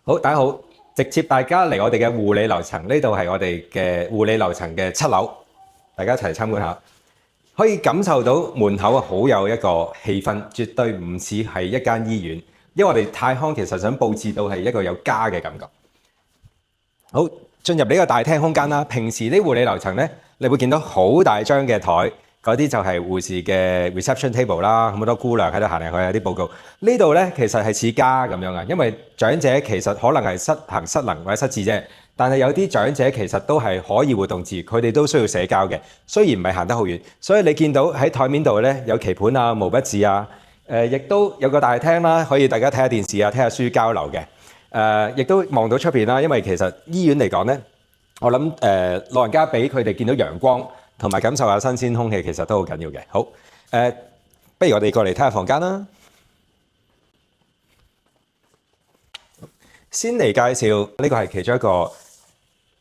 好，大家好，直接大家嚟我哋嘅護理樓層，呢度係我哋嘅護理樓層嘅7樓，大家一齊參觀下，可以感受到門口啊好有一個氣氛，絕對唔似係一間醫院，因為我哋泰康其實想佈置到係一個有家嘅感覺。好，進入呢個大廳空間啦，平時啲護理樓層呢，你會見到好大張嘅台。嗰啲就係護士嘅 reception table 啦，好多姑娘喺度行嚟去有啲報告。呢度咧其實係似家咁樣啊，因為長者其實可能係失衡、失能或者失智啫，但係有啲長者其實都係可以活動自如，佢哋都需要社交嘅，雖然唔係行得好遠。所以你見到喺台面度咧有棋盤啊、毛筆字啊，亦都有個大廳啦，可以大家睇下電視啊、睇下書交流嘅。亦都望到出邊啦，因為其實醫院嚟講咧，我諗老人家俾佢哋見到陽光。同埋感受下新鮮空氣，其實都好緊要嘅。好，不如我哋過嚟睇下房間啦。先嚟介紹呢個係其中一個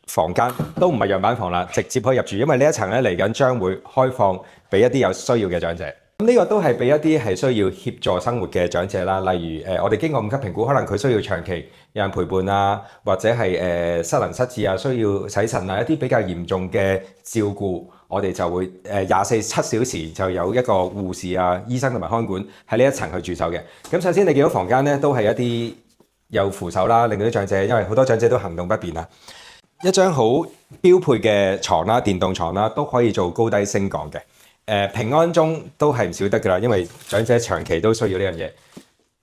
房間，都唔係樣板房啦，直接可以入住，因為呢一層咧嚟緊將會開放俾一啲有需要嘅長者。咁呢個都係俾一啲係需要協助生活嘅長者啦，例如我哋經過5級評估，可能佢需要長期有人陪伴啊，或者係失能失智啊，需要洗腎啊，一啲比較嚴重嘅照顧。我哋就會7小時就有一個護士啊、醫生同埋看管喺呢一層去駐守嘅。咁首先你見到房間咧，都係一啲有扶手啦，令到啲長者，因為好多長者都行動不便啊。一張好標配嘅床啦、電動床啦，都可以做高低升降嘅。平安鐘都係唔少得㗎啦，因為長者長期都需要呢樣嘢。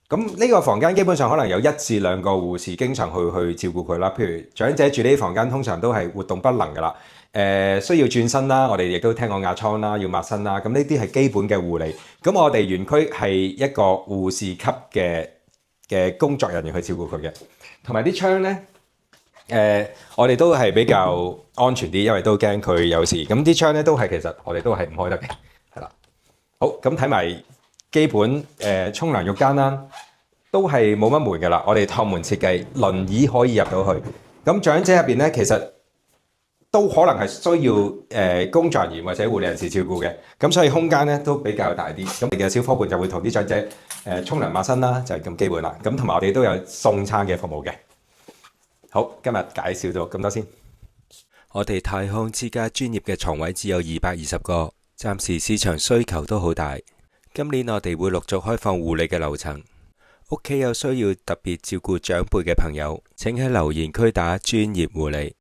咁呢個房間基本上可能有1至2個護士經常去照顧佢啦。譬如長者住呢啲房間，通常都係活動不能㗎啦。需要轉身啦，我哋亦都聽過壓瘡啦，要抹身啦，咁呢啲係基本嘅護理。咁我哋園區係一個護士級嘅工作人員去照顧佢嘅，同埋啲窗呢，我哋都係比較安全啲，因為都驚佢有事。咁啲窗呢，都係其實我哋都係唔開得嘅，係啦。好，咁睇埋基本沖涼浴間啦，都係冇乜門㗎啦。我哋托門設計，輪椅可以入到去。咁長者入邊呢，其實都可能係需要工作人員或者護理人士照顧嘅，咁所以空間咧都比較大啲。咁你嘅小伙伴就會同啲長者沖涼抹身啦，就係咁基本啦。咁同埋我哋都有送餐嘅服務嘅。好，今日介紹到咁多先。我哋泰康之家專業嘅床位只有220個，暫時市場需求都好大。今年我哋會陸續開放護理嘅樓層，屋企有需要特別照顧長輩嘅朋友，請喺留言區打專業護理。